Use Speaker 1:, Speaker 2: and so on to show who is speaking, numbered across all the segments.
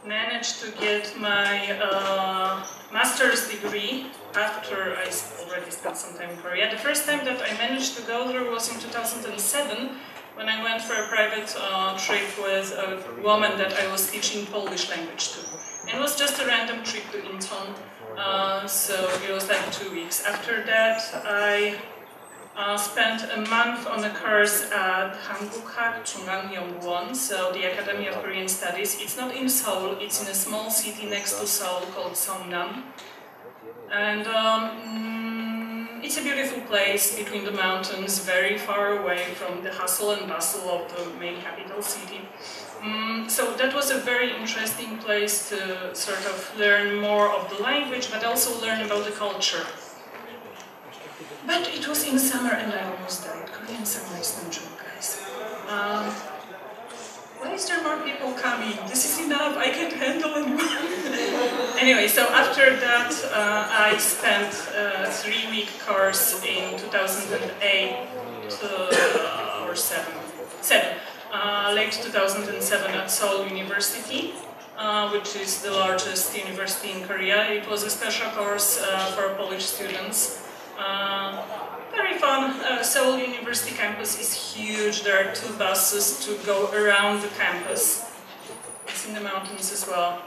Speaker 1: managed to get my master's degree after I already spent some time in Korea. The first time that I managed to go there was in 2007, when I went for a private trip with a woman that I was teaching Polish language to. And it was just a random trip to Incheon, so it was like 2 weeks. After that, I spent a month on a course at Hangukhak Chungang-yong-won, so the Academy of Korean Studies. It's not in Seoul, it's in a small city next to Seoul called Seongnam. And it's a beautiful place between the mountains, very far away from the hustle and bustle of the main capital city. So that was a very interesting place to sort of learn more of the language, but also learn about the culture. But it was in summer and I almost died. Korean summer is no joke, guys. Why is there more people coming? This is enough, I can't handle anymore. Anyway, so after that I spent a 3-week course in 2008 or 7, late 2007 at Seoul University, which is the largest university in Korea. It was a special course for Polish students. Very fun. Seoul University campus is huge. There are 2 buses to go around the campus. It's in the mountains as well.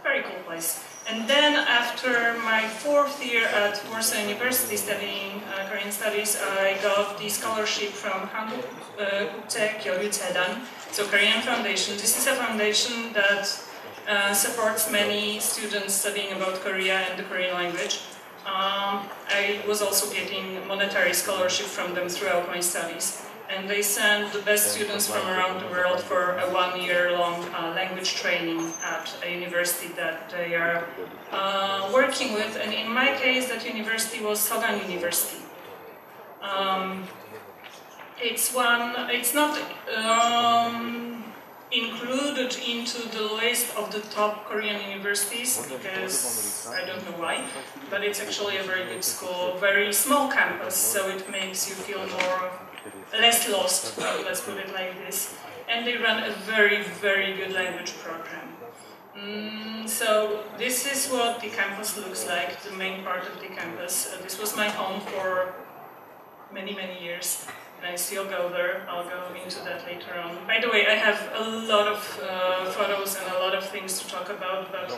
Speaker 1: Very cool place. And then after my 4th year at Warsaw University studying Korean studies, I got the scholarship from Hangukhak, so Korean Foundation. This is a foundation that supports many students studying about Korea and the Korean language. I was also getting monetary scholarship from them throughout my studies, and they send the best students from around the world for a 1-year-long language training at a university that they are working with, and in my case that university was Sogang University. It's not included into the list of the top Korean universities, because I don't know why, but it's actually a very good school, very small campus, so it makes you feel less lost, let's put it like this. And they run a very, very good language program. So this is what the campus looks like, the main part of the campus. This was my home for many, many years. And I still go there. I'll go into that later on. By the way, I have a lot of photos and a lot of things to talk about, but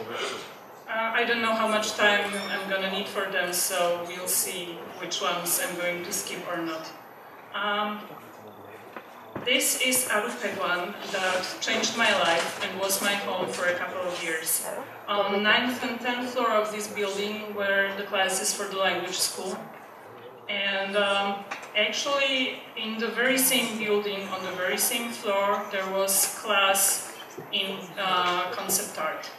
Speaker 1: I don't know how much time I'm going to need for them, so we'll see which ones I'm going to skip or not. This is Arupegwan that changed my life and was my home for a couple of years. On the 9th and 10th floor of this building were the classes for the language school. And actually, in the very same building, on the very same floor, there was class in concept art.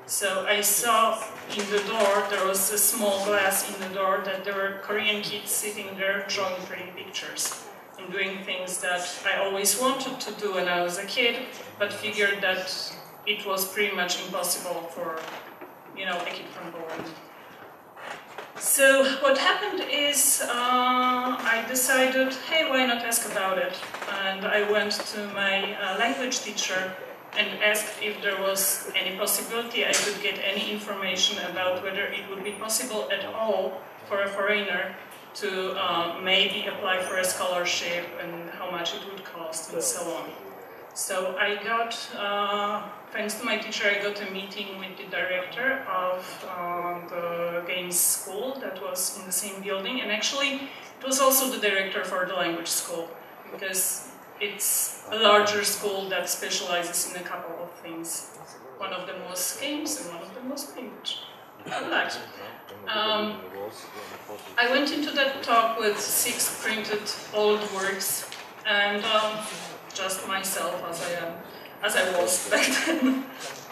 Speaker 1: So I saw in the door, there was a small glass in the door, that there were Korean kids sitting there drawing pretty pictures and doing things that I always wanted to do when I was a kid, but figured that it was pretty much impossible for, a kid from Poland. So what happened is I decided, hey, why not ask about it? And I went to my language teacher and asked if there was any possibility I could get any information about whether it would be possible at all for a foreigner to maybe apply for a scholarship and how much it would cost and so on. So I got, thanks to my teacher, I got a meeting with the director of the games school that was in the same building, and actually it was also the director for the language school, because it's a larger school that specializes in a couple of things. One of them was games and one of them was language. I liked it. I went into that talk with 6 printed old works, and just myself as I was back then.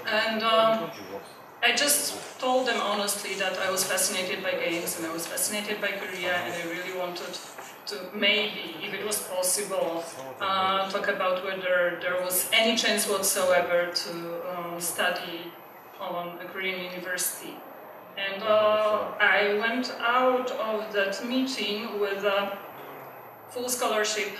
Speaker 1: And I just told them honestly that I was fascinated by games and I was fascinated by Korea, and I really wanted to maybe, if it was possible, talk about whether there was any chance whatsoever to study on a Korean university. And I went out of that meeting with a full scholarship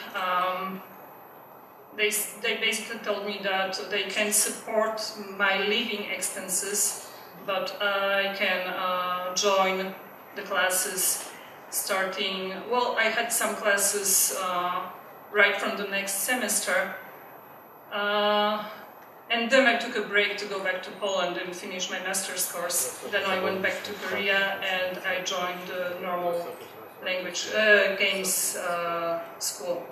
Speaker 1: they basically told me that they can support my living expenses, but I can join the classes starting, well, I had some classes right from the next semester, and then I took a break to go back to Poland and finish my master's course. Then I went back to Korea and I joined the normal language games school.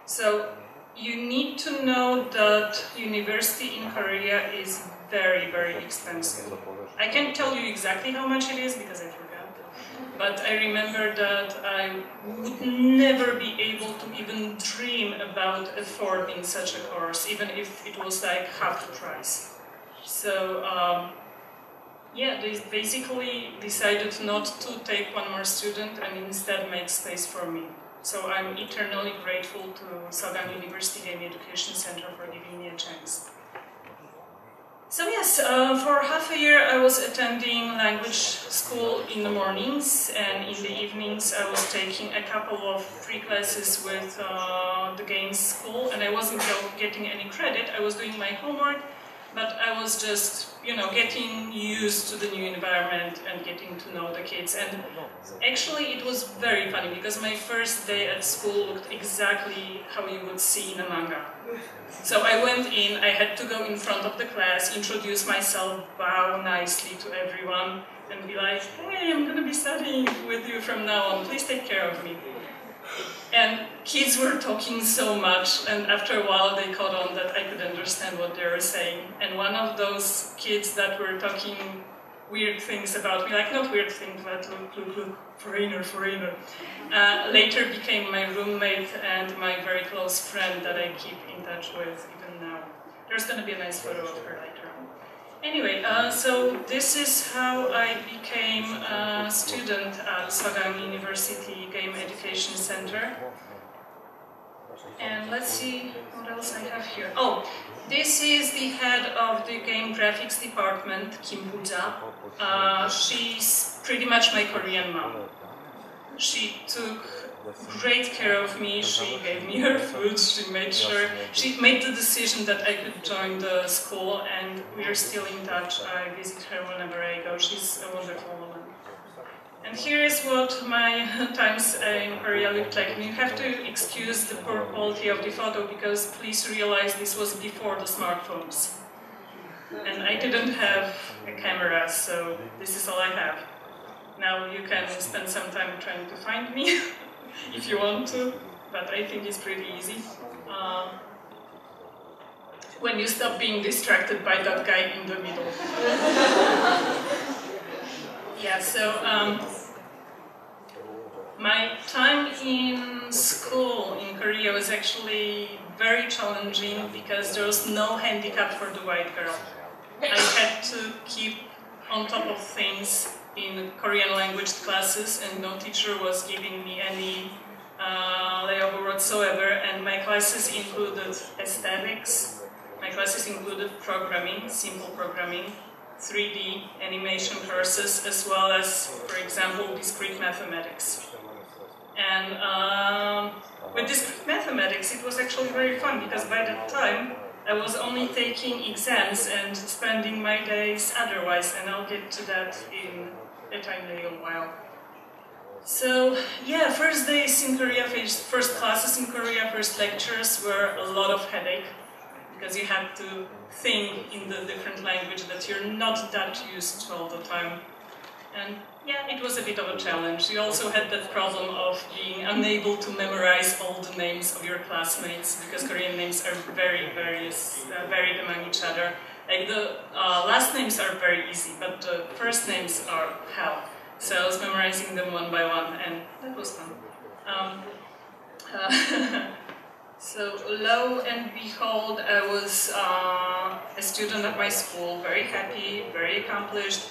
Speaker 1: So you need to know that university in Korea is very, very expensive. I can't tell you exactly how much it is because I forgot. But I remember that I would never be able to even dream about affording such a course, even if it was like half the price. So yeah, they basically decided not to take one more student and instead make space for me. So I'm eternally grateful to Sagan University Game Education Center for giving me a chance. So yes, for half a year I was attending language school in the mornings, and in the evenings I was taking a couple of free classes with the games school, and I wasn't getting any credit. I was doing my homework, but I was just, you know, getting used to the new environment and getting to know the kids. And actually it was very funny because my first day at school looked exactly how you would see in a manga. So I went in, I had to go in front of the class, introduce myself, bow nicely to everyone, and be like, hey, I'm going to be studying with you from now on, please take care of me. And kids were talking so much, and after a while they caught on that I could understand what they were saying. And one of those kids that were talking weird things about me, like not weird things, but look, foreigner, later became my roommate and my very close friend that I keep in touch with even now. There's going to be a nice photo of her later on. Anyway, so this is how I became a student at Sagan University Game Education Center. And let's see what else I have here. Oh, this is the head of the game graphics department, Kim Buja. She's pretty much my Korean mom. She took great care of me, she gave me her food, she made the decision that I could join the school, and we are still in touch. I visit her whenever I go. She's a wonderful woman. And here is what my times in Korea looked like. And you have to excuse the poor quality of the photo because please realize this was before the smartphones. And I didn't have a camera, so this is all I have. Now you can spend some time trying to find me if you want to, but I think it's pretty easy. When you stop being distracted by that guy in the middle. Yeah, so my time in school in Korea was actually very challenging because there was no handicap for the white girl. I had to keep on top of things in Korean language classes, and no teacher was giving me any layover whatsoever, and my classes included aesthetics, my classes included programming, simple programming, 3D animation courses, as well as, for example, discrete mathematics. And with discrete mathematics it was actually very fun because by that time I was only taking exams and spending my days otherwise, and I'll get to that in a tiny little while. So yeah, first days in Korea, first classes in Korea, first lectures were a lot of headache because you had to think in the different language that you're not that used to all the time. And yeah, it was a bit of a challenge. You also had that problem of being unable to memorize all the names of your classmates because Korean names are very varied among each other. Like the last names are very easy, but the first names are hell. So I was memorizing them one by one, and that was fun. So lo and behold, I was a student at my school, very happy, very accomplished.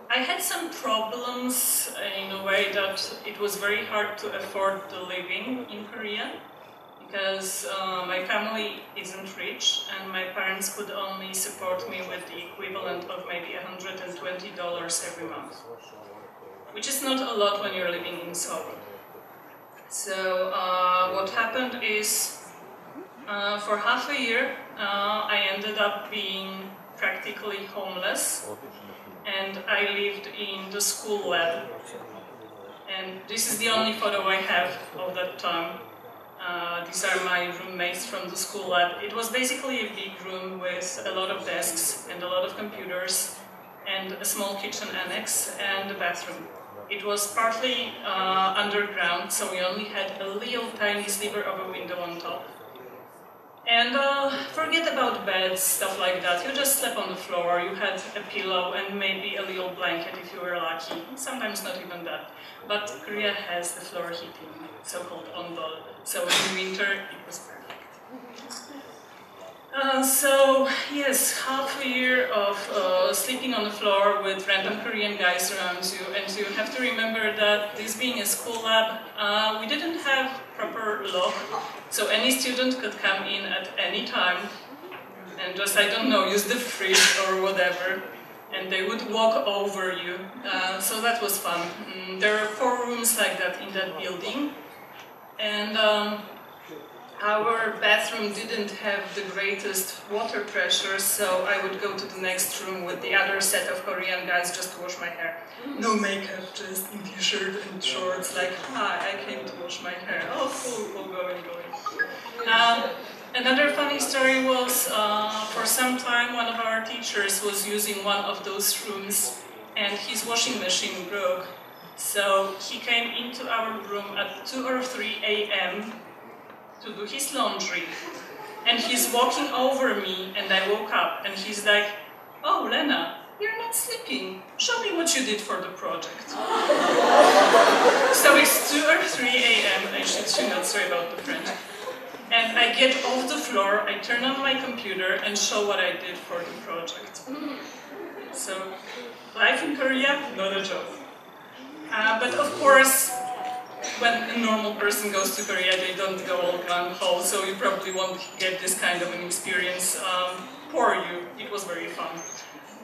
Speaker 1: I had some problems in a way that it was very hard to afford the living in Korea because my family isn't rich and my parents could only support me with the equivalent of maybe $120 every month, which is not a lot when you're living in Seoul. So what happened is, for half a year, I ended up being practically homeless, and I lived in the school lab. And this is the only photo I have of that time. These are my roommates from the school lab. It was basically a big room with a lot of desks and a lot of computers and a small kitchen annex and a bathroom. It was partly underground, so we only had a little tiny sliver of a window on top. And forget about beds, stuff like that. You just slept on the floor, you had a pillow and maybe a little blanket if you were lucky. Sometimes not even that. But Korea has the floor heating, so-called ondol. So in winter, it was perfect. So, yes, half a year of sleeping on the floor with random Korean guys around you, and you have to remember that this being a school lab, we didn't have proper lock, so any student could come in at any time and just, I don't know, use the fridge or whatever, and they would walk over you, so that was fun. There are 4 rooms like that in that building, and our bathroom didn't have the greatest water pressure, so I would go to the next room with the other set of Korean guys just to wash my hair. No makeup, just in t-shirt and shorts, like, hi, I came to wash my hair. Oh, cool, going. Another funny story was, for some time, one of our teachers was using one of those rooms, and his washing machine broke. So he came into our room at 2 or 3 a.m. to do his laundry, and he's walking over me, and I woke up, and he's like, "Oh, Lena, you're not sleeping. Show me what you did for the project." So it's 2 or 3 a.m. I should not sorry about the French. And I get off the floor, I turn on my computer, and show what I did for the project. So life in Korea, not a joke. But of course, when a normal person goes to Korea, they don't go all gung-ho, so you probably won't get this kind of an experience. For you, it was very fun.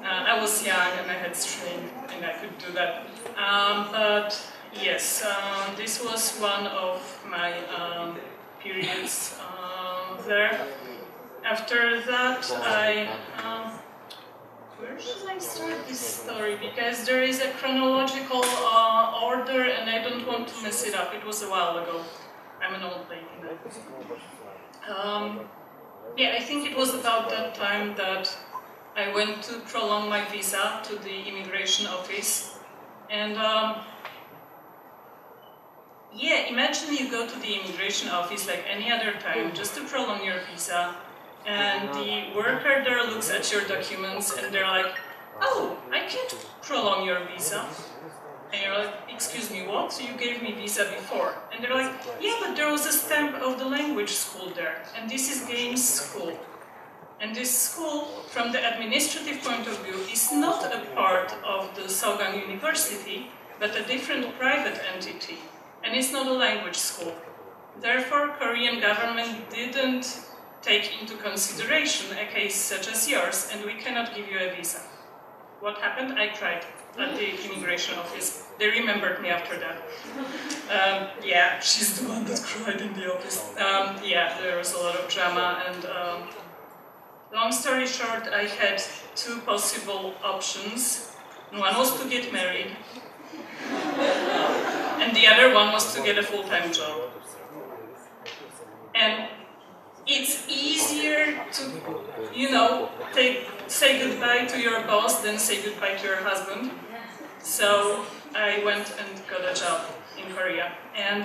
Speaker 1: I was young and I had strength and I could do that. But yes, this was one of my periods there. After that, where should I start this story? Because there is a chronological order and I don't want to mess it up. It was a while ago. I'm an old lady now. Yeah, I think it was about that time that I went to prolong my visa to the immigration office. And yeah, imagine you go to the immigration office like any other time just to prolong your visa. And the worker there looks at your documents and they're like, "Oh, I can't prolong your visa." And you're like, "Excuse me, what? You gave me visa before." And they're like, "Yeah, but there was a stamp of the language school there, and this is Games School. And this school, from the administrative point of view, is not a part of the Sogang University, but a different private entity. And it's not a language school. Therefore, Korean government didn't take into consideration a case such as yours, and we cannot give you a visa." What happened? I cried at the immigration office. They remembered me after that. Yeah, she's the one that cried in the office. Yeah, there was a lot of drama, and long story short, I had 2 possible options. One was to get married, and the other one was to get a full-time job. And it's easier to, you know, say goodbye to your boss than say goodbye to your husband. So I went and got a job in Korea. And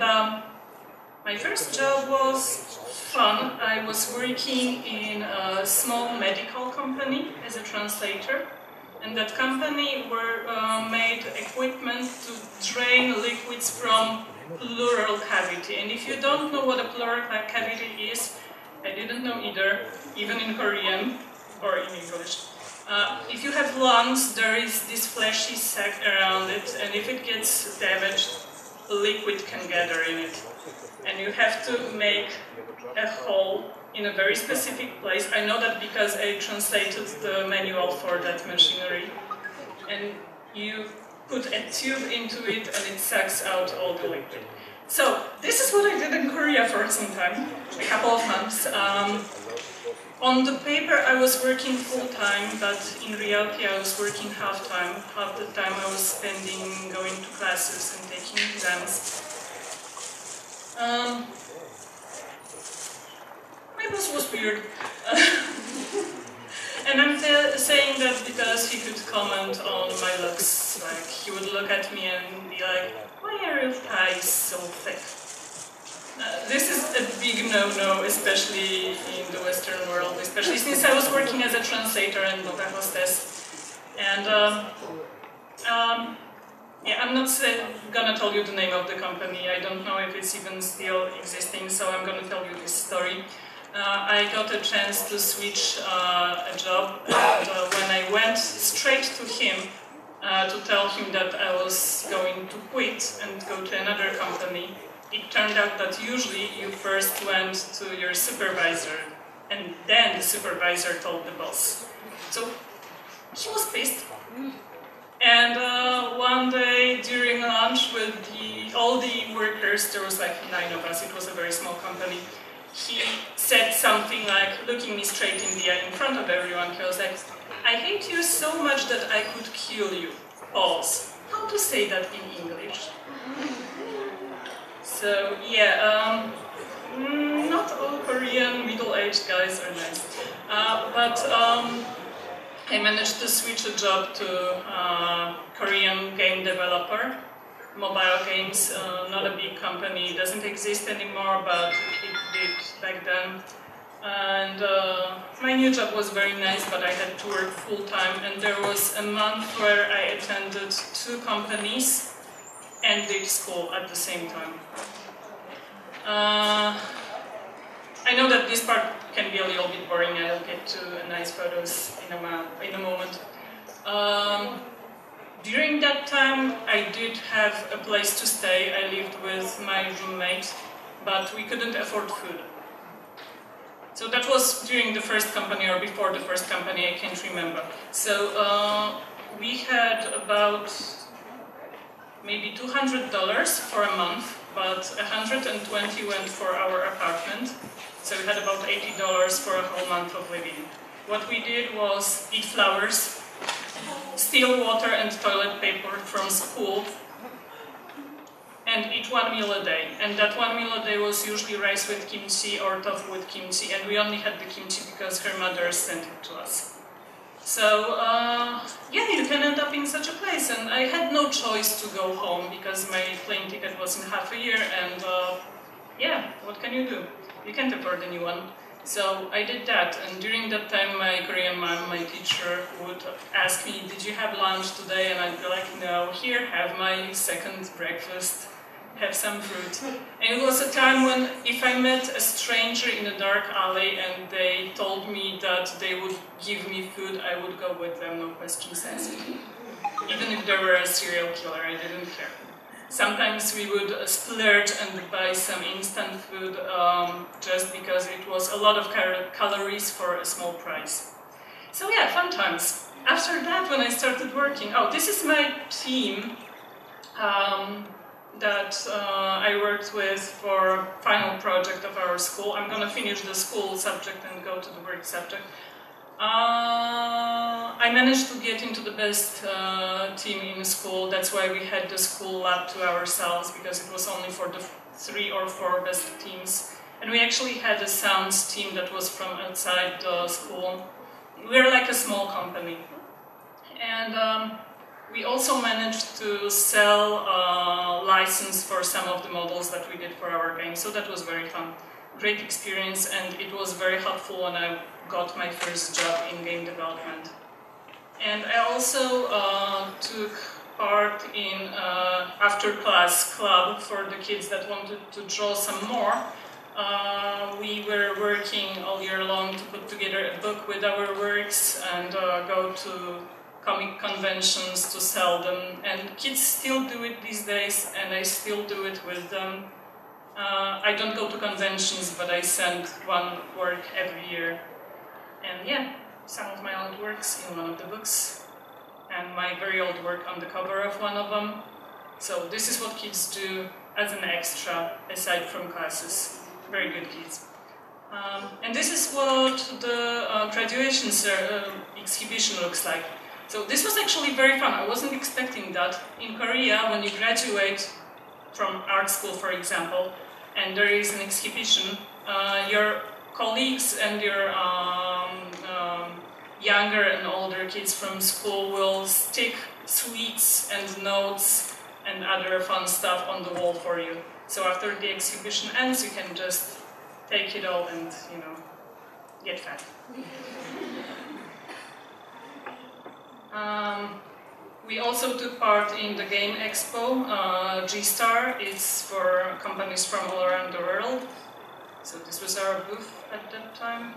Speaker 1: my first job was fun. I was working in a small medical company as a translator. And that company made equipment to drain liquids from pleural cavity. And if you don't know what a pleural cavity is, I didn't know either, even in Korean or in English. If you have lungs, there is this fleshy sac around it, and if it gets damaged, liquid can gather in it. And you have to make a hole in a very specific place. I know that because I translated the manual for that machinery. And you put a tube into it and it sucks out all the liquid. So, this is what I did in Korea for some time, a couple of months. On the paper I was working full-time, but in reality I was working half-time. Half the time I was spending going to classes and taking exams. My boss was weird. And I'm saying that because he could comment on my looks. Like, he would look at me and be like, "Why are your thighs so thick?" This is a big no-no, especially in the Western world, especially since I was working as a translator and not a hostess. And yeah, I'm not gonna tell you the name of the company. I don't know if it's even still existing, so I'm gonna tell you this story. I got a chance to switch a job, and when I went straight to him to tell him that I was going to quit and go to another company, it turned out that usually you first went to your supervisor, and then the supervisor told the boss. So he was pissed. And one day during lunch with all the workers, there was like 9 of us, it was a very small company, he said something like, looking me straight in the eye in front of everyone, he was like, "I hate you so much that I could kill you." Pause. How to say that in English? So yeah, not all Korean middle-aged guys are nice. But I managed to switch a job to Korean game developer. Mobile games, not a big company, doesn't exist anymore, but it did back then. And my new job was very nice, but I had to work full-time, and there was a month where I attended 2 companies and did school at the same time. I know that this part can be a little bit boring. I'll get to nice photos in a moment. During that time, I did have a place to stay. I lived with my roommate, but we couldn't afford food. So that was during the first company or before the first company, I can't remember. So we had about maybe $200 for a month, but 120 went for our apartment. So we had about $80 for a whole month of living. What we did was eat flowers, steal water and toilet paper from school, and eat 1 meal a day. And that 1 meal a day was usually rice with kimchi or tofu with kimchi, and we only had the kimchi because her mother sent it to us. So yeah, you can end up in such a place, and I had no choice to go home because my plane ticket was in half a year, and yeah, what can you do? You can't afford a new one. So I did that, and during that time my Korean mom, my teacher, would ask me, "Did you have lunch today?" And I'd be like, "No, here, have my second breakfast, have some fruit." And it was a time when if I met a stranger in a dark alley and they told me that they would give me food, I would go with them, no questions asked. Even if they were a serial killer, I didn't care. Sometimes we would splurge and buy some instant food just because it was a lot of calories for a small price. So yeah, fun times. After that, when I started working, oh, this is my team that I worked with for final project of our school. I'm gonna finish the school subject and go to the work subject. I managed to get into the best team in school. That's why we had the school lab to ourselves, because it was only for the 3 or 4 best teams. And we actually had a sounds team that was from outside the school. We're like a small company. And we also managed to sell license for some of the models that we did for our game. So that was very fun. Great experience, and it was very helpful when I got my first job in game development. And I also took part in after-class club for the kids that wanted to draw some more. We were working all year long to put together a book with our works and go to comic conventions to sell them. And kids still do it these days, and I still do it with them. I don't go to conventions, but I send one work every year. And yeah, some of my old works in one of the books, and my very old work on the cover of one of them. So this is what kids do. as an extra, aside from classes. Very good kids. And this is what the graduation exhibition looks like. So this was actually very fun. I wasn't expecting that. In Korea, when you graduate from art school, for example, and there is an exhibition, your colleagues and your younger and older kids from school will stick sweets and notes and other fun stuff on the wall for you. So after the exhibition ends, you can just take it all and, you know, get fat. We also took part in the game expo, G-Star. It's for companies from all around the world. So this was our booth at that time.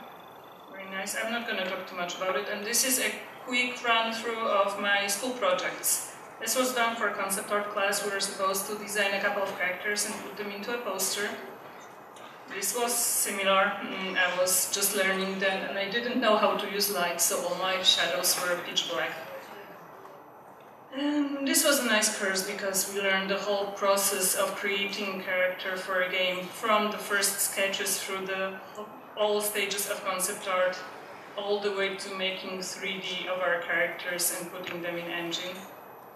Speaker 1: Very nice. I'm not going to talk too much about it. And this is a quick run-through of my school projects. This was done for a concept art class. We were supposed to design a couple of characters and put them into a poster. This was similar. I was just learning then, and I didn't know how to use light, so all my shadows were pitch black. And this was a nice course because we learned the whole process of creating a character for a game, from the first sketches through all stages of concept art, all the way to making 3D of our characters and putting them in engine,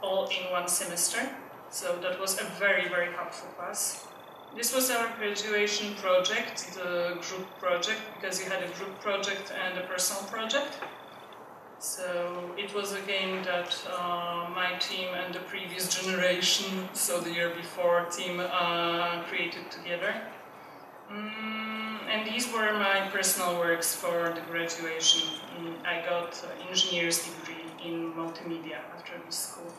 Speaker 1: all in one semester. So that was a very, very helpful class. This was our graduation project, the group project, because you had a group project and a personal project. So it was a game that my team and the previous generation, so the year before, team created together. And these were my personal works for the graduation. I got an engineer's degree in multimedia after this school.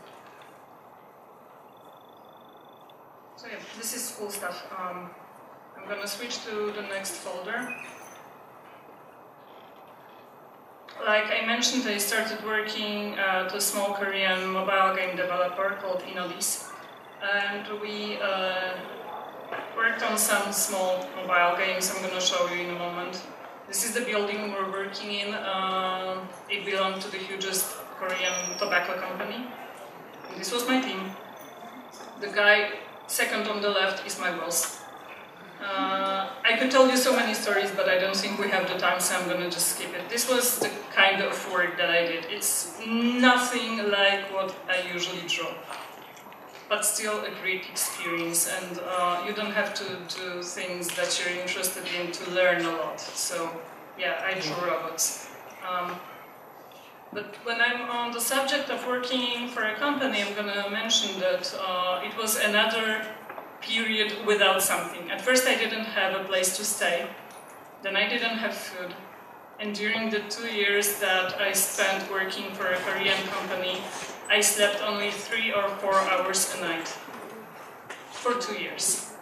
Speaker 1: So yeah, this is cool stuff. I'm gonna switch to the next folder. Like I mentioned, I started working at a small Korean mobile game developer called Inodis, and we worked on some small mobile games I'm gonna show you in a moment. This is the building we're working in. It belonged to the hugest Korean tobacco company. And this was my team. The guy second on the left is my boss. I could tell you so many stories, but I don't think we have the time, so I'm gonna just skip it. This was the kind of work that I did. It's nothing like what I usually draw, but still a great experience, and you don't have to do things that you're interested in to learn a lot. So yeah, I draw robots. But when I'm on the subject of working for a company, I'm gonna mention that it was another period without something. At first I didn't have a place to stay, then I didn't have food, and during the 2 years that I spent working for a Korean company, I slept only 3 or 4 hours a night for 2 years.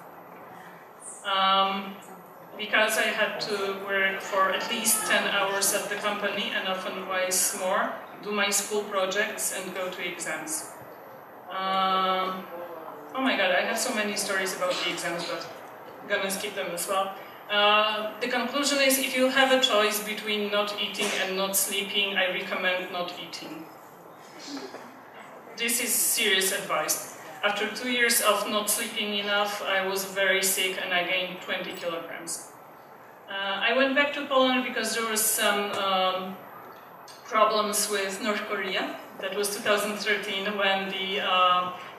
Speaker 1: Because I had to work for at least 10 hours at the company, and often twice more, do my school projects and go to exams. Oh my god, I have so many stories about the exams, but I'm gonna skip them as well. The conclusion is, if you have a choice between not eating and not sleeping, I recommend not eating. This is serious advice. After 2 years of not sleeping enough, I was very sick and I gained 20 kilograms. I went back to Poland because there was some problems with North Korea. That was 2013 when the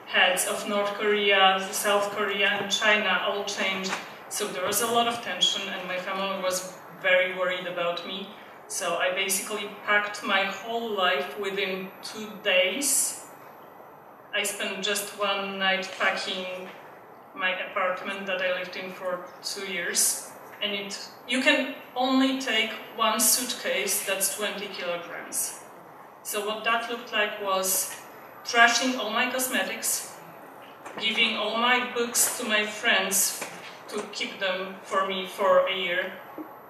Speaker 1: heads of North Korea, South Korea and China all changed. So there was a lot of tension and my family was very worried about me. So I basically packed my whole life within 2 days. I spent just 1 night packing my apartment that I lived in for 2 years. And you can only take 1 suitcase that's 20 kilograms. So what that looked like was trashing all my cosmetics, giving all my books to my friends to keep them for me for a year,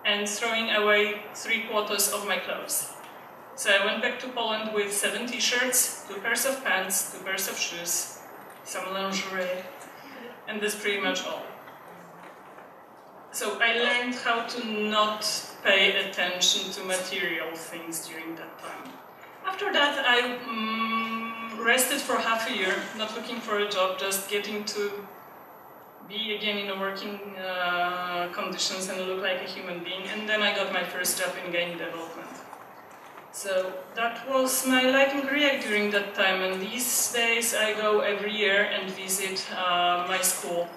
Speaker 1: and throwing away 3/4 of my clothes. So I went back to Poland with 7 t-shirts, 2 pairs of pants, 2 pairs of shoes, some lingerie, and that's pretty much all. So I learned how to not pay attention to material things during that time. After that, I rested for half a year, not looking for a job, just getting to be again in a working conditions and look like a human being. And then I got my first job in game development. So that was my life in Korea during that time, and these days I go every year and visit my school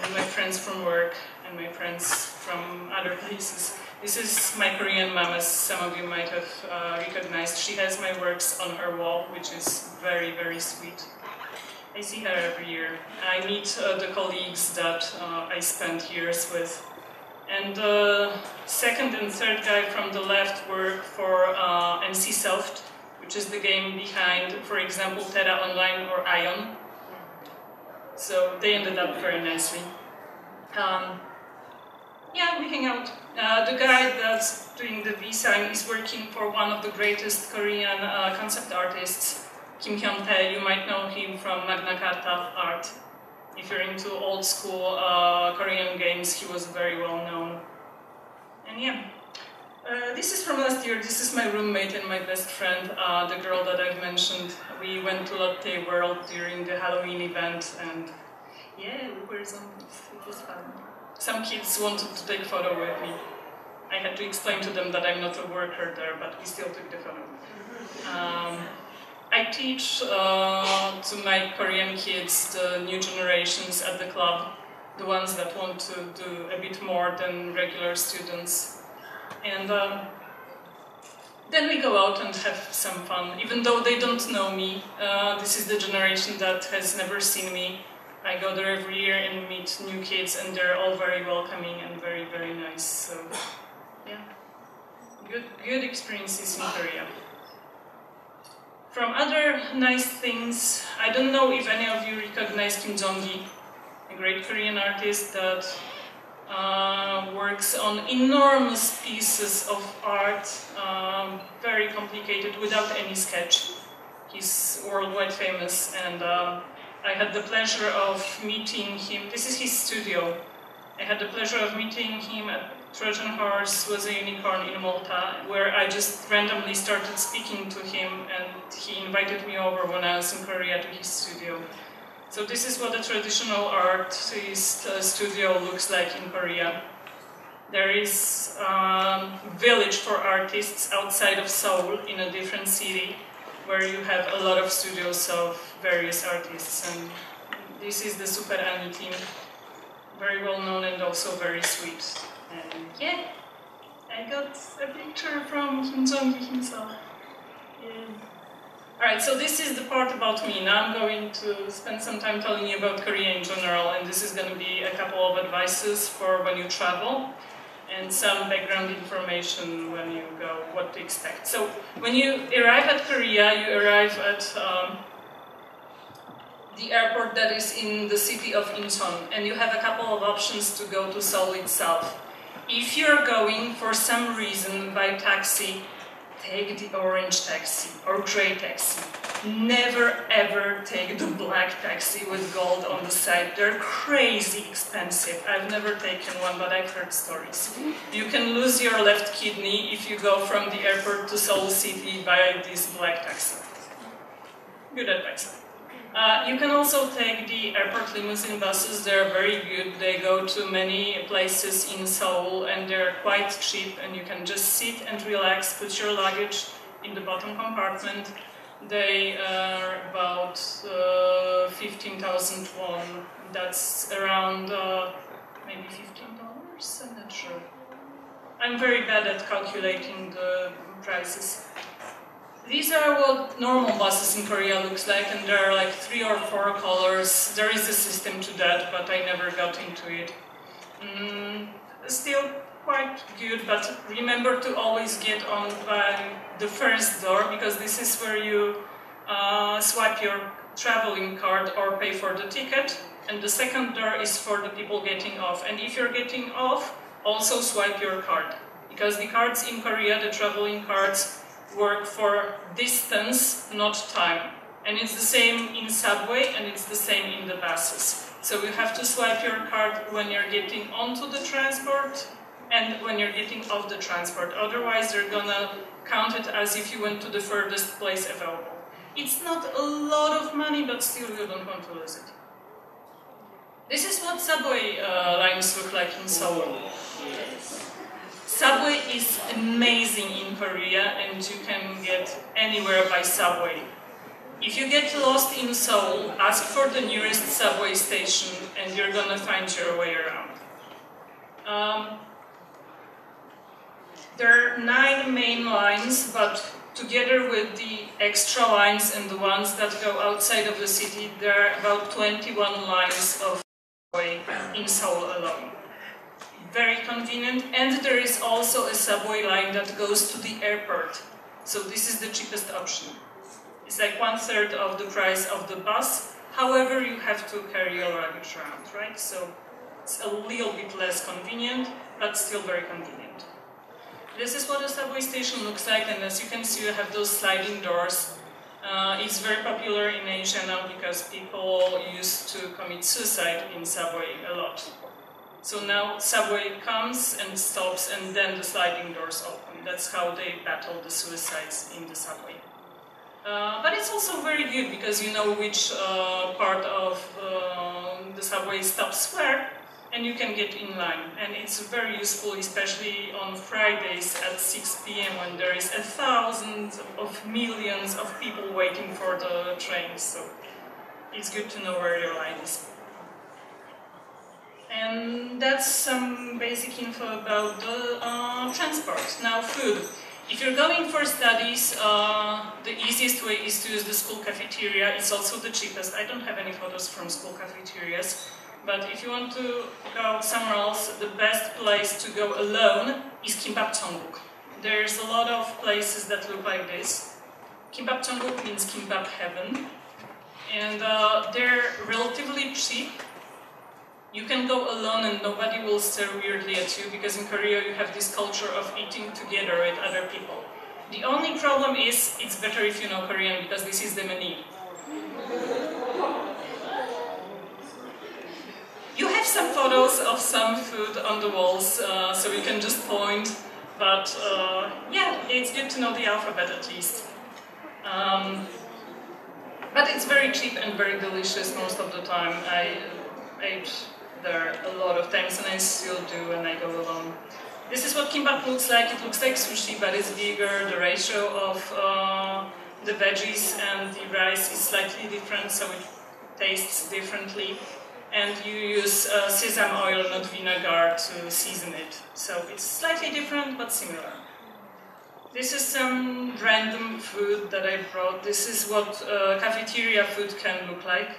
Speaker 1: and my friends from work and my friends from other places. This is my Korean mom, as some of you might have recognized. She has my works on her wall, which is very, very sweet. I see her every year. I meet the colleagues that I spent years with. And the second and third guy from the left work for NCSoft, which is the game behind, for example, Terra Online or Ion. So they ended up very nicely. Yeah, we hang out. The guy that's doing the V-sign is working for one of the greatest Korean concept artists, Kim Hyun-tae. You might know him from Magna Carta art. If you're into old school Korean games, he was very well known. And yeah, this is from last year. This is my roommate and my best friend, the girl that I've mentioned. We went to Lotte World during the Halloween event, and yeah, we were zombies. It was fun. Some kids wanted to take a photo with me. I had to explain to them that I'm not a worker there, but we still took the photo. I teach to my Korean kids, the new generations at the club, the ones that want to do a bit more than regular students. And then we go out and have some fun, even though they don't know me. This is the generation that has never seen me. I go there every year and meet new kids, and they're all very welcoming and very, very nice. So, yeah, good experiences in Korea. From other nice things, I don't know if any of you recognize Kim Jong-gi, a great Korean artist that works on enormous pieces of art, very complicated, without any sketch. He's worldwide famous, and I had the pleasure of meeting him. This is his studio. I had the pleasure of meeting him at Trojan Horse Was a Unicorn in Malta, where I just randomly started speaking to him, and he invited me over when I was in Korea to his studio. So this is what a traditional artist studio looks like in Korea. There is a village for artists outside of Seoul in a different city, where you have a lot of studios of various artists, and this is the Super Ani team, very well known and also very sweet. And yeah, I got a picture from Kim Jong-gi himself. Yeah. Alright, so this is the part about me. Now I'm going to spend some time telling you about Korea in general, and this is going to be a couple of advices for when you travel, and some background information when you go, what to expect. So when you arrive at Korea, you arrive at the airport that is in the city of Incheon, and you have a couple of options to go to Seoul itself. If you're going for some reason by taxi, take the orange taxi or gray taxi. Never ever take the black taxi with gold on the side. They're crazy expensive. I've never taken one, but I've heard stories. You can lose your left kidney if you go from the airport to Seoul City by this black taxi. Good advice. You can also take the airport limousine buses. They're very good. They go to many places in Seoul, and they're quite cheap, and you can just sit and relax, put your luggage in the bottom compartment. They are about 15,000 won. That's around maybe $15? I'm not sure. I'm very bad at calculating the prices. These are what normal buses in Korea looks like, and there are like 3 or 4 colors. There is a system to that, but I never got into it. Still quite good, but remember to always get on by the first door, because this is where you swipe your traveling card or pay for the ticket, and the second door is for the people getting off. And if you're getting off, also swipe your card, because the cards in Korea, the traveling cards, work for distance, not time. And it's the same in subway, and it's the same in the buses. So you have to swipe your card when you're getting onto the transport and when you're getting off the transport. Otherwise, they're gonna count it as if you went to the furthest place available. It's not a lot of money, but still you don't want to lose it. This is what subway lines look like in Seoul. Subway is amazing in Korea and you can get anywhere by subway. If you get lost in Seoul, ask for the nearest subway station and you're gonna find your way around. There are 9 main lines, but together with the extra lines and the ones that go outside of the city, there are about 21 lines of subway in Seoul alone. Very convenient, and there is also a subway line that goes to the airport. So this is the cheapest option. It's like 1/3 of the price of the bus. However, you have to carry your luggage around, right? So it's a little bit less convenient, but still very convenient. This is what a subway station looks like, and as you can see, you have those sliding doors. It's very popular in Asia now because people used to commit suicide in subway a lot. So now subway comes and stops, and then the sliding doors open. That's how they battle the suicides in the subway. But it's also very good because you know which part of the subway stops where, and you can get in line. And it's very useful, especially on Fridays at 6 p.m. when there is 1,000 of millions of people waiting for the train. So it's good to know where your line is. And that's some basic info about the transport. Now, food. If you're going for studies, the easiest way is to use the school cafeteria. It's also the cheapest. I don't have any photos from school cafeterias. But if you want to go somewhere else, the best place to go alone is Kimbap Cheongguk. There's a lot of places that look like this. Kimbap Cheongguk means kimbap heaven. And they're relatively cheap. You can go alone and nobody will stare weirdly at you, because in Korea you have this culture of eating together with other people. The only problem is, it's better if you know Korean, because this is the menu. You have some photos of some food on the walls, so you can just point, but yeah, it's good to know the alphabet at least. But it's very cheap and very delicious most of the time. I ate there a lot of times, and I still do when I go alone. This is what kimbap looks like. It looks like sushi, but it's bigger. The ratio of the veggies and the rice is slightly different, so it tastes differently. And you use sesame oil, not vinegar, to season it. So it's slightly different, but similar. This is some random food that I brought. This is what cafeteria food can look like.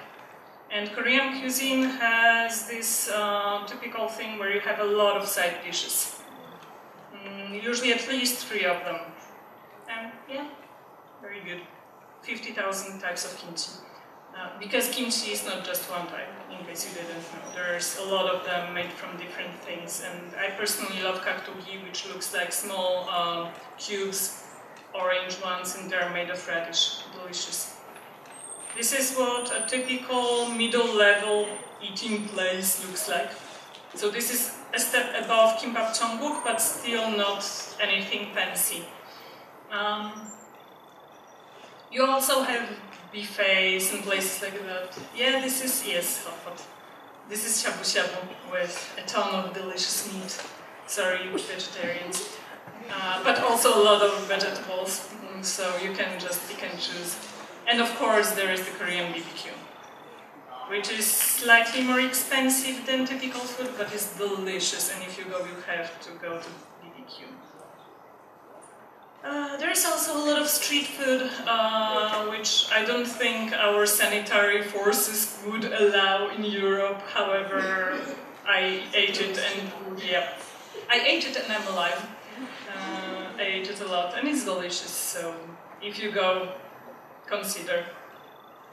Speaker 1: And Korean cuisine has this typical thing where you have a lot of side dishes. Usually at least 3 of them. And yeah, very good. 50,000 types of kimchi. Because kimchi is not just one type, in case you didn't know. There's a lot of them made from different things. And I personally love kaktogi, which looks like small cubes, orange ones, and they're made of radish. Delicious. This is what a typical middle-level eating place looks like. So this is a step above Kimbap Cheongguk, but still not anything fancy. You also have buffets and places like that. Yeah, this is, yes, hot pot. This is shabu shabu with a ton of delicious meat. Sorry, you vegetarians. But also a lot of vegetables, so you can just pick and choose. And of course, there is the Korean BBQ, which is slightly more expensive than typical food, but is delicious. And if you go, you have to go to BBQ. There is also a lot of street food, which I don't think our sanitary forces would allow in Europe. However, I ate it, and yeah, I ate it and I'm alive. I ate it a lot, and it's delicious. So if you go, consider.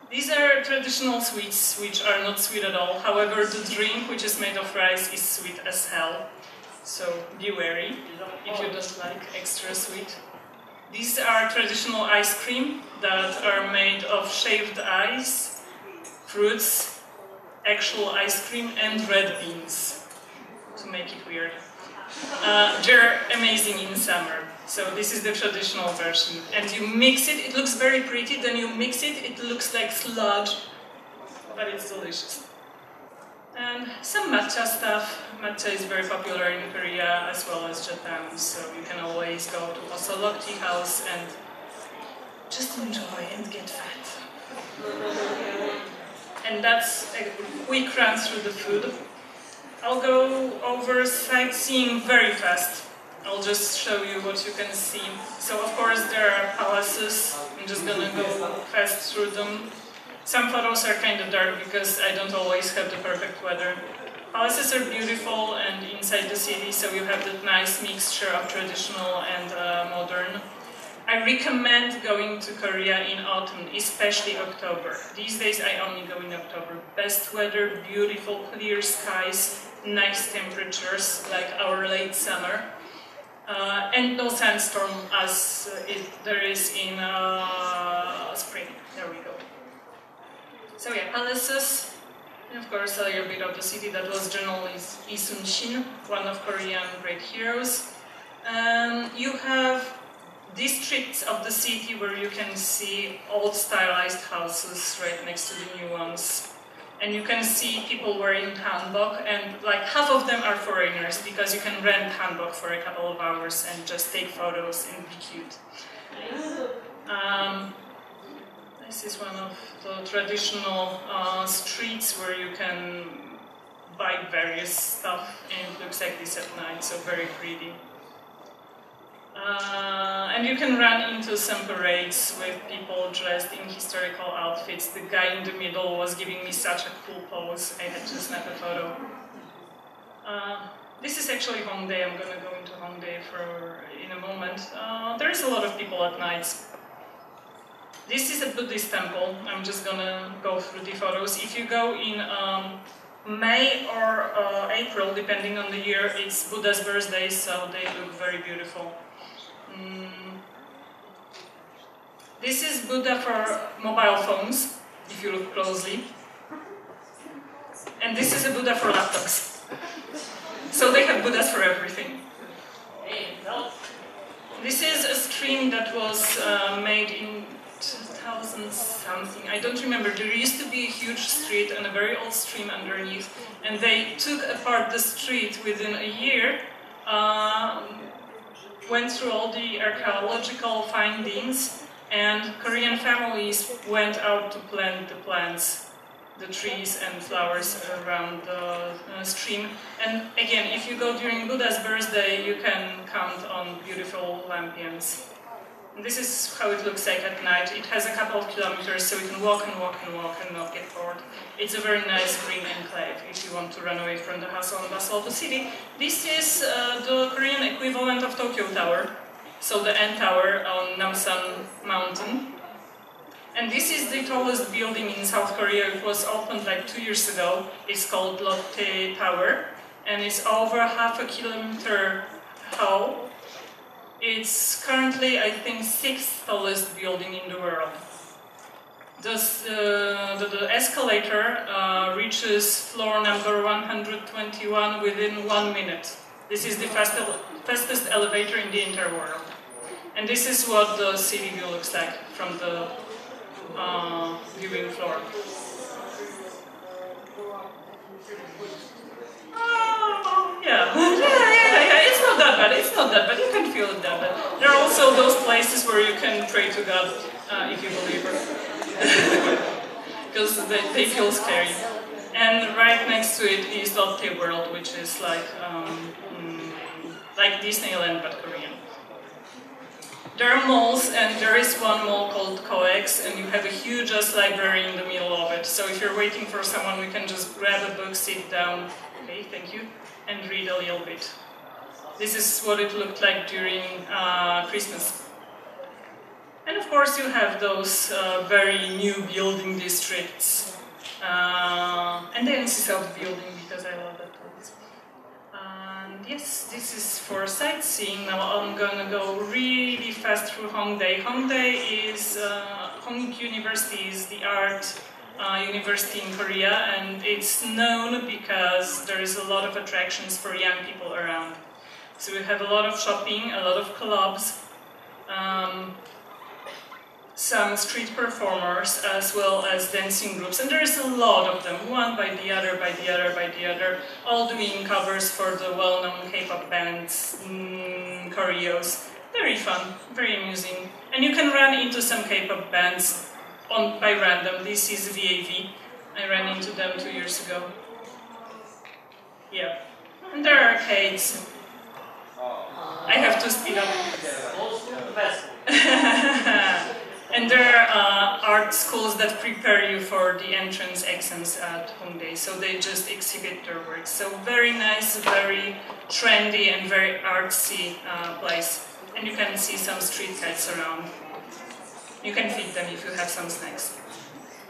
Speaker 1: These are traditional sweets, which are not sweet at all. However, the drink, which is made of rice, is sweet as hell. So be wary if you don't like extra sweet. These are traditional ice cream that are made of shaved ice, fruits, actual ice cream, and red beans, to make it weird. They're amazing in summer. So this is the traditional version. And you mix it, it looks very pretty, then you mix it, it looks like sludge, but it's delicious. And some matcha stuff. Matcha is very popular in Korea as well as Japan, so you can always go to Osolok tea house and just enjoy and get fat. And that's a quick run through the food. I'll go over sightseeing very fast. I'll just show you what you can see. So of course there are palaces. I'm just gonna go fast through them. Some photos are kind of dark because I don't always have the perfect weather. Palaces are beautiful and inside the city, so you have that nice mixture of traditional and modern. I recommend going to Korea in autumn, especially October. These days I only go in October. Best weather, beautiful, clear skies, nice temperatures, like our late summer. And no sandstorm as there is in spring. There we go. So yeah, palaces. And of course a little bit of the city. That was General Lee Sun-shin, one of Korean great heroes. You have districts of the city where you can see old stylized houses right next to the new ones. And you can see people wearing hanbok, and like half of them are foreigners because you can rent hanbok for a couple of hours and just take photos and be cute. This is one of the traditional streets where you can buy various stuff, and it looks like this at night, so very pretty. And you can run into some parades with people dressed in historical outfits. The guy in the middle was giving me such a cool pose, I had to snap a photo. This is actually Hongdae. I'm going to go into Hongdae in a moment. There is a lot of people at night. This is a Buddhist temple. I'm just going to go through the photos. If you go in May or April, depending on the year, it's Buddha's birthday, so they look very beautiful. This is Buddha for mobile phones, if you look closely. And this is a Buddha for laptops. So they have Buddhas for everything. This is a stream that was made in 2000 something. I don't remember. There used to be a huge street and a very old stream underneath. And they took apart the street within a year. Went through all the archaeological findings, and Korean families went out to plant the plants, the trees and flowers around the stream. And again, if you go during Buddha's birthday, you can count on beautiful lampions. And this is how it looks like at night. It has a couple of kilometers, so you can walk and walk and walk and not get bored. It's a very nice green enclave if you want to run away from the hustle and bustle of the city. This is the Korean equivalent of Tokyo Tower, so the N Tower on Namsan Mountain. And this is the tallest building in South Korea. It was opened like 2 years ago. It's called Lotte Tower, and it's over half a kilometer tall. It's currently, I think, 6th tallest building in the world. The escalator reaches floor number 121 within 1 minute. This is the fastest elevator in the entire world. And this is what the city view looks like from the viewing floor. Oh, yeah. It's not that bad. It's not that bad. You can feel it that bad. There are also those places where you can pray to God, if you believe it, because they feel scary. And right next to it is Lotte World, which is like Disneyland but Korean. There are malls, and there is one mall called Coex, and you have a huge library in the middle of it. So if you're waiting for someone, we can just grab a book, sit down, okay, thank you, and read a little bit. This is what it looked like during Christmas. And of course you have those very new building districts. And the NC South building, because I love that place. And yes, this is for sightseeing. Now I'm gonna go really fast through Hongdae. Hongdae is, Hongik University is the art university in Korea, and it's known because there is a lot of attractions for young people around. So we have a lot of shopping, a lot of clubs, some street performers as well as dancing groups, and there is a lot of them, one by the other, by the other, by the other, all doing covers for the well-known K-pop bands, choreos. Very fun, very amusing, and you can run into some K-pop bands by random. This is VAV. I ran into them 2 years ago. Yeah, and there are arcades. I have to speed up. And there are art schools that prepare you for the entrance exams at Hongdae, so they just exhibit their works. So very nice, very trendy and very artsy place. And you can see some street cats around. You can feed them if you have some snacks.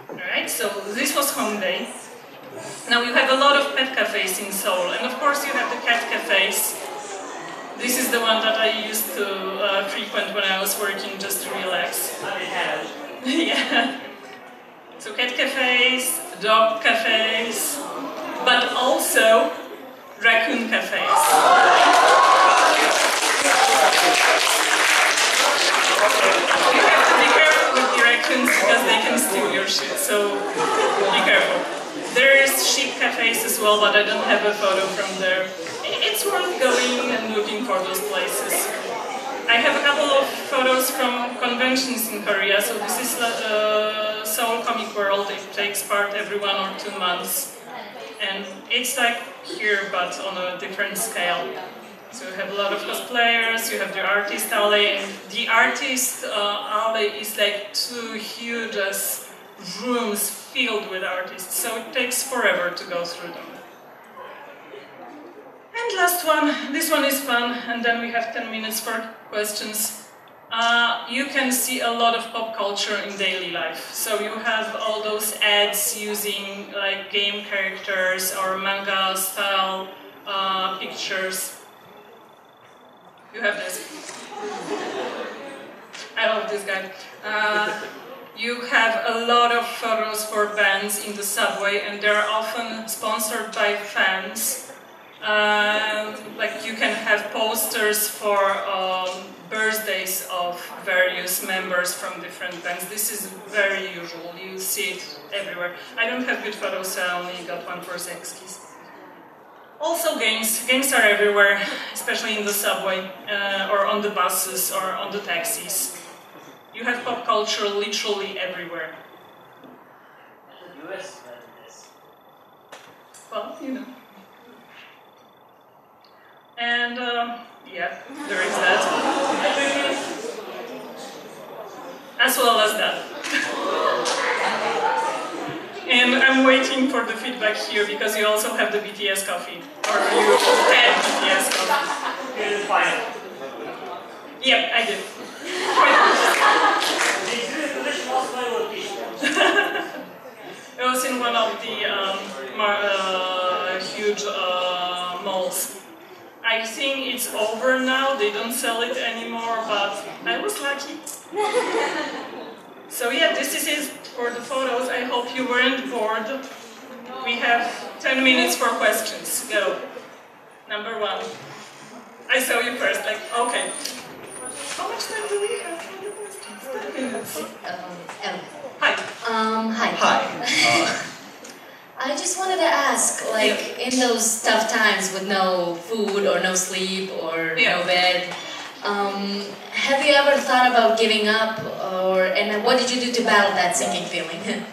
Speaker 1: Alright, so this was Hongdae. Now you have a lot of pet cafes in Seoul, and of course you have the cat cafes. This is the one that I used to frequent when I was working just to relax. Yeah. So cat cafes, dog cafes, but also raccoon cafes. You have to be careful with the raccoons because they can steal your shit, so be careful. There's sheep cafes as well, but I don't have a photo from there. It's worth going and looking for those places. I have a couple of photos from conventions in Korea, so this is Seoul Comic World. It takes part every 1 or 2 months. And it's like here, but on a different scale. So you have a lot of cosplayers, you have the artist alley, and the artist alley is like 2 huge rooms filled with artists, so it takes forever to go through them. And last one, this one is fun, and then we have 10 minutes for questions. You can see a lot of pop culture in daily life. So you have all those ads using like game characters or manga style pictures. You have this. I love this guy. You have a lot of photos for bands in the subway, and they're often sponsored by fans. Like you can have posters for birthdays of various members from different bands. This is very usual. You see it everywhere. I don't have good photos, so I only got one for Zekskis. Also games. Games are everywhere, especially in the subway, or on the buses, or on the taxis. You have pop culture literally everywhere. Well, you know. And yeah, there is that. As well as that. And I'm waiting for the feedback here because you also have the BTS coffee. Or you had BTS coffee.
Speaker 2: You didn't find it.
Speaker 1: Yep, I did. It was in one of the huge malls. I think it's over now, they don't sell it anymore, but I was lucky. So yeah, this is it for the photos. I hope you weren't bored. We have 10 minutes for questions. Go. Number 1. I saw you first, like, okay. How much time do we have for the questions? 10 minutes. Hi.
Speaker 3: Hi.
Speaker 2: Hi.
Speaker 3: I just wanted to ask, like, in those tough times with no food or no sleep or no bed, have you ever thought about giving up, and what did you do to battle that sinking feeling?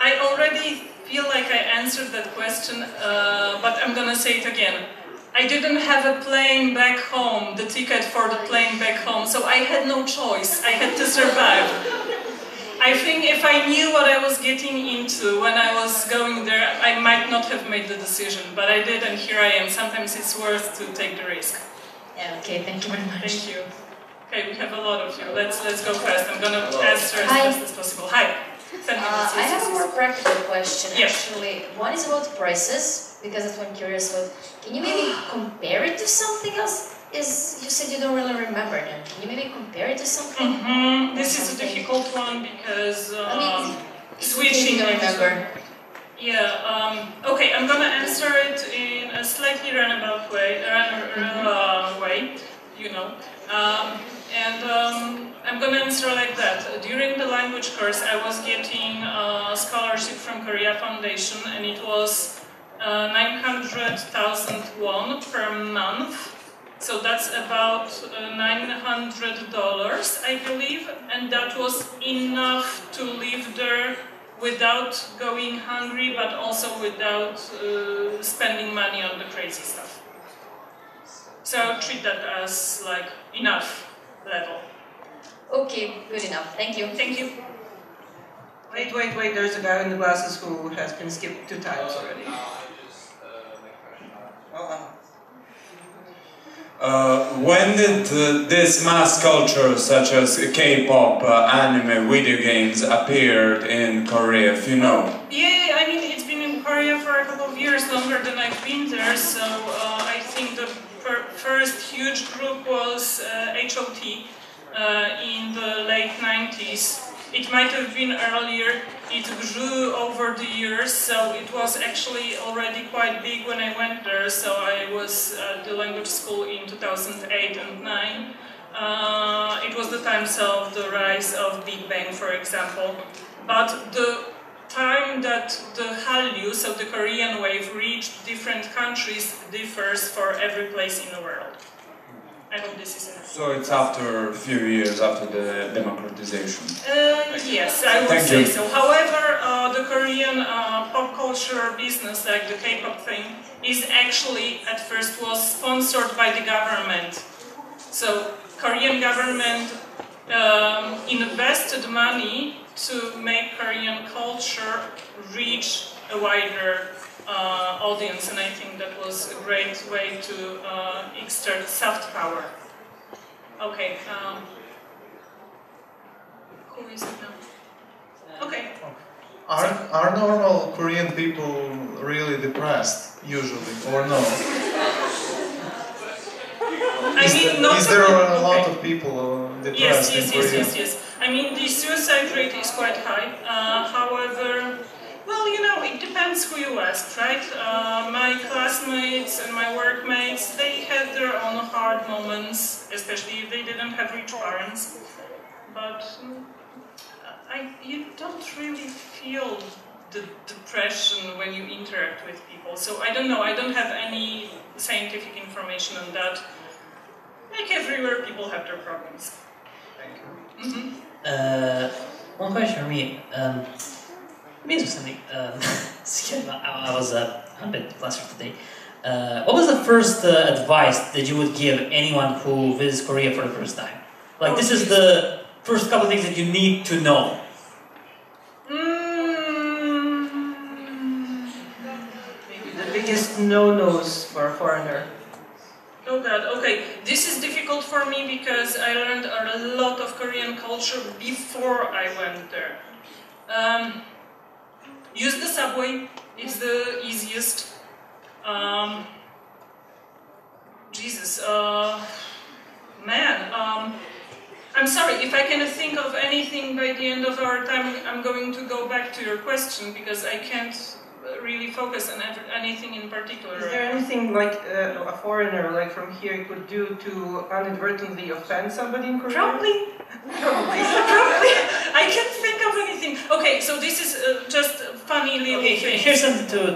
Speaker 1: I already feel like I answered that question, but I'm gonna say it again. I didn't have a plane back home, the ticket for the plane back home, so I had no choice. I had to survive. I think if I knew what I was getting into when I was going there, I might not have made the decision, but I did, and here I am. Sometimes it's worth to take the risk.
Speaker 3: Yeah, okay, thank you very much.
Speaker 1: Thank you. Okay, we have a lot of you. Let's go fast. I'm gonna answer as fast as possible. Hi.
Speaker 3: I have a more practical question,
Speaker 1: yes.
Speaker 3: Actually. One is about prices, because that's what I'm curious about. Can you maybe compare it to something else? You said you don't really remember them. Can you maybe compare it to something?
Speaker 1: This is a difficult one because
Speaker 3: switching. You don't remember.
Speaker 1: Yeah. Okay. I'm gonna answer it in a slightly roundabout way. You know. I'm gonna gonna answer like that. During the language course, I was getting a scholarship from Korea Foundation, and it was 900,000 won per month. So that's about $900, I believe, and that was enough to live there without going hungry, but also without spending money on the crazy stuff. So treat that as like enough level.
Speaker 3: Okay, good enough. Thank you.
Speaker 1: Thank you.
Speaker 2: Wait, there's a guy in the glasses who has been skipped 2 times already.
Speaker 4: When did this mass culture, such as K-pop, anime, video games, appeared in Korea, if you know?
Speaker 1: Yeah, I mean, it's been in Korea for a couple of years, longer than I've been there, so I think the first huge group was HOT in the late 90s. It might have been earlier, it grew over the years, so it was actually already quite big when I went there, so I was at the language school in 2008 and 2009. It was the times of the rise of Big Bang, for example, but the time that the Hallyu, so the Korean wave, reached different countries differs for every place in the world. I hope this is enough.
Speaker 4: So it's after a few years after the democratization?
Speaker 1: Yes, I would say so. However, the Korean pop culture business, like the K-pop thing, is actually at first was sponsored by the government. So Korean government invested money to make Korean culture reach a wider audience, and I think that was a great way to exert soft power. Okay, who is it now? Okay.
Speaker 5: Are normal Korean people really depressed, usually, or no? Is there a lot of people depressed in Korea?
Speaker 1: Yes. I mean, the suicide rate is quite high. However, well, you know, it depends who you ask, right? My classmates and my workmates, they had their own hard moments, especially if they didn't have rich parents. But you don't really feel the depression when you interact with people. So I don't know, I don't have any scientific information on that. Like everywhere, people have their problems.
Speaker 5: Thank you.
Speaker 6: One question for me. Means something. I was a bit flustered today. What was the first advice that you would give anyone who visits Korea for the first time? Like, this is the first couple of things that you need to know.
Speaker 2: Maybe the biggest no-nos for a foreigner.
Speaker 1: Oh God, okay. This is difficult for me because I learned a lot of Korean culture before I went there. Use the subway, it's the easiest. I'm sorry, if I can think of anything by the end of our time, I'm going to go back to your question because I can't really focus on anything in particular.
Speaker 2: Is there anything like a foreigner, like from here, could do to inadvertently offend somebody in Korea?
Speaker 1: Probably. Probably. I can't think of anything. Okay, so this is just a funny little thing.
Speaker 6: Here's something to a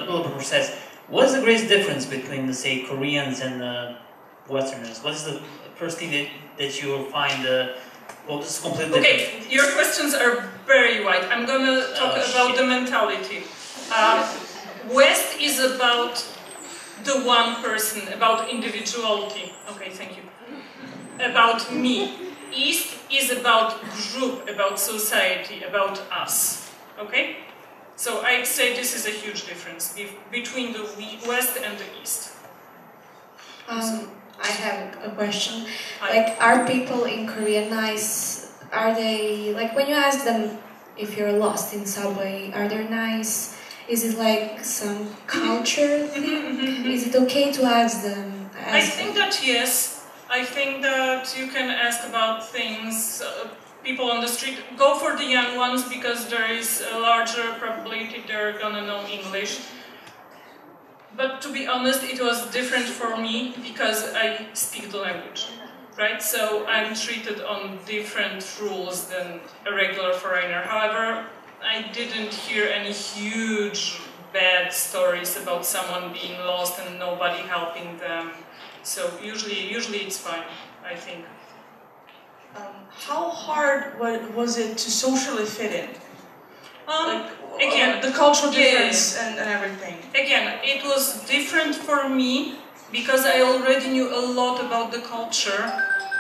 Speaker 6: little bit more sense. What is the greatest difference between, say, Koreans and Westerners? What is the first thing that you will find? Well, this is completely different.
Speaker 1: Okay, your questions are very wide. I'm gonna talk about the mentality. West is about the one person, about individuality. Okay, thank you. About me. East is about group, about society, about us. Okay? So I'd say this is a huge difference between the West and the East.
Speaker 7: I have a question. Like, are people in Korea nice? Are they, like, when you ask them if you're lost in subway, are they nice? Is it like some culture thing? Is it okay to ask them?
Speaker 1: I think that yes. I think that you can ask about things, people on the street. Go for the young ones because there is a larger probability they're gonna know English. But to be honest, it was different for me because I speak the language. right? So I'm treated on different rules than a regular foreigner. However, I didn't hear any huge bad stories about someone being lost and nobody helping them. So usually it's fine, I think.
Speaker 8: How hard was it to socially fit in?
Speaker 1: Again,
Speaker 8: the cultural difference and everything.
Speaker 1: Again, it was different for me because I already knew a lot about the culture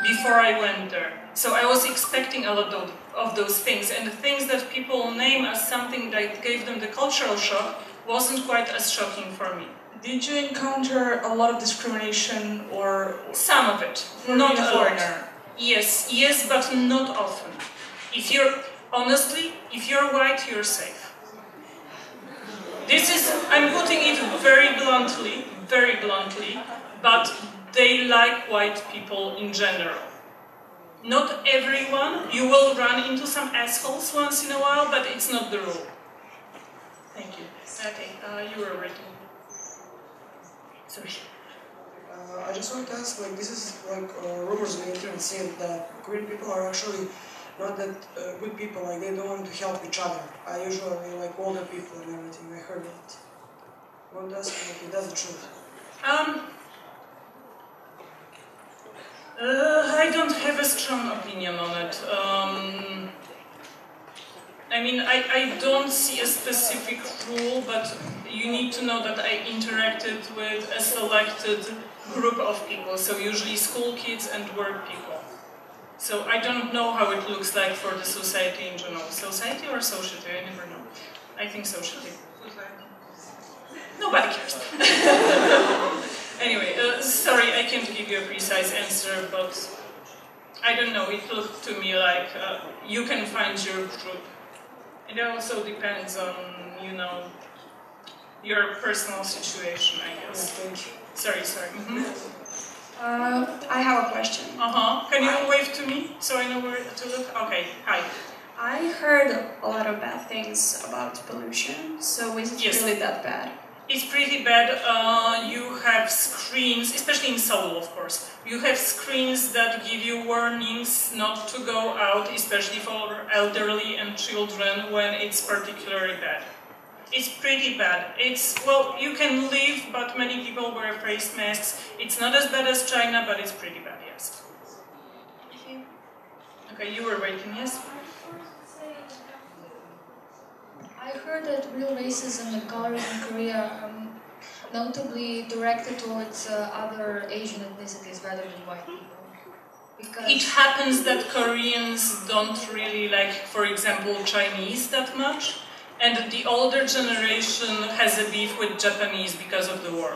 Speaker 1: before I went there. So I was expecting a lot of those things, and the things that people name as something that gave them the cultural shock wasn't quite as shocking for me.
Speaker 8: Did you encounter a lot of discrimination or...
Speaker 1: Some of it, not a foreigner. Yes, but not often. Honestly, if you're white, you're safe. I'm putting it very bluntly, but they like white people in general. Not everyone, you will run into some assholes once in a while, but it's not the rule. Thank you. Okay, you were ready. Sorry.
Speaker 9: I just want to ask, this is rumors on the internet saying that Korean people are actually not that good people, they don't want to help each other. I usually like older people and everything, I heard that. I want to ask if that's the truth.
Speaker 1: I don't have a strong opinion on it. I mean, I don't see a specific rule, but you need to know that I interacted with a selected group of people, so usually school kids and work people. So I don't know how it looks like for the society in general. Society or society? I never know. I think society. Nobody cares. Anyway, sorry, I can't give you a precise answer, but I don't know. It looked to me like you can find your group. It also depends on, your personal situation, I guess.
Speaker 9: Yeah, thank you.
Speaker 1: Sorry.
Speaker 10: I have a question.
Speaker 1: Can you wave to me so I know where to look? Okay, hi.
Speaker 10: I heard a lot of bad things about pollution, so is it really that bad?
Speaker 1: It's pretty bad. You have screens, especially in Seoul, of course. You have screens that give you warnings not to go out, especially for elderly and children when it's particularly bad. It's pretty bad. You can leave, but many people wear face masks. It's not as bad as China, but it's pretty bad, yes. Okay, you were waiting, yes?
Speaker 3: I heard that real racism in galleries in Korea are notably directed towards other Asian ethnicities rather than white people. Because
Speaker 1: it happens that Koreans don't really like, for example, Chinese that much. And the older generation has a beef with Japanese because of the war.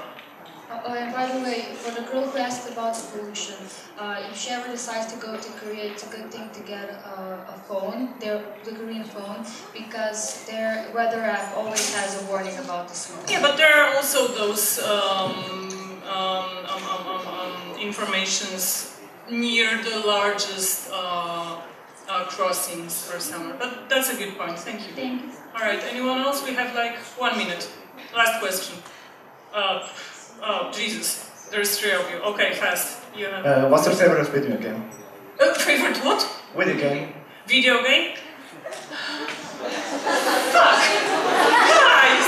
Speaker 3: And by the way, for the girl who asked about the pollution, if she ever decides to go to Korea, it's a good thing to get a phone, the Korean phone, because their weather app always has a warning about the smoke.
Speaker 1: Yeah, but there are also those informations near the largest crossings for summer. But that's a good point. Thank you.
Speaker 3: Thank you.
Speaker 1: All right. Anyone else? We have 1 minute. Last question. Oh, Jesus. There's 3 of you. Okay, fast. You have...
Speaker 11: what's your favorite video game?
Speaker 1: Favorite what?
Speaker 11: Video game.
Speaker 1: Video game? Fuck! Guys!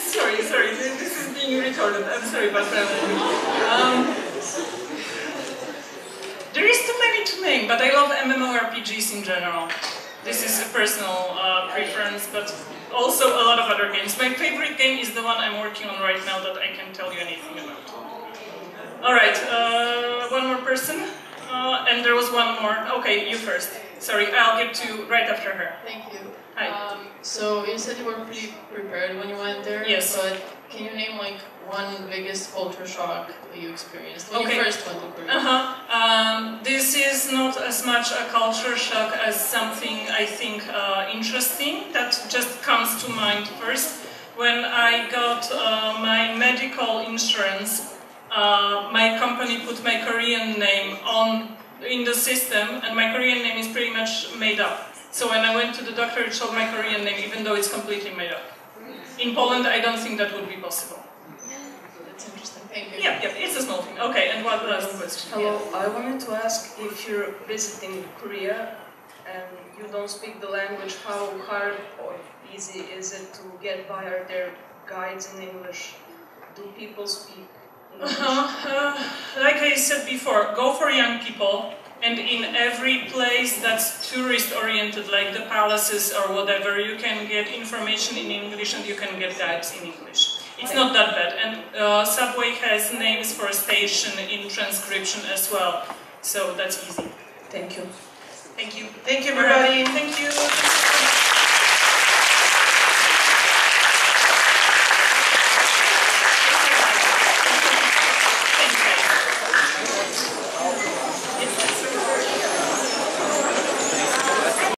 Speaker 1: Sorry. This is being recorded. I'm sorry about that. There is too many to name, but I love MMORPGs in general. This is a personal preference, but also a lot of other games. My favorite game is the one I'm working on right now that I can't tell you anything about. Alright, one more person. And there was one more. Okay, you first. Sorry, I'll get to right after her.
Speaker 12: Thank you.
Speaker 1: Hi.
Speaker 12: So you said you were pretty prepared when you went there.
Speaker 1: Yes.
Speaker 12: But can you name one biggest culture shock that you experienced when you first went to Korea?
Speaker 1: This is not as much a culture shock as something I think interesting that just comes to mind first. When I got my medical insurance, my company put my Korean name in the system, and my Korean name is pretty much made up. So when I went to the doctor, it showed my Korean name, even though it's completely made up. In Poland, I don't think that would be possible.
Speaker 12: That's interesting. Thank you.
Speaker 1: Yeah, it's a small thing. Okay, and one last question.
Speaker 13: Hello, I wanted to ask if you're visiting Korea and you don't speak the language, how hard or easy is it to get by? Are there guides in English? Do people speak English?
Speaker 1: Like I said before, go for young people, and in every place that's tourist-oriented, like the palaces or whatever, you can get information in English and you can get guides in English. It's not that bad, and subway has names for a station in transcription as well, so that's easy.
Speaker 13: Thank you.
Speaker 1: Thank you.
Speaker 2: Thank you, everybody.
Speaker 1: Thank you.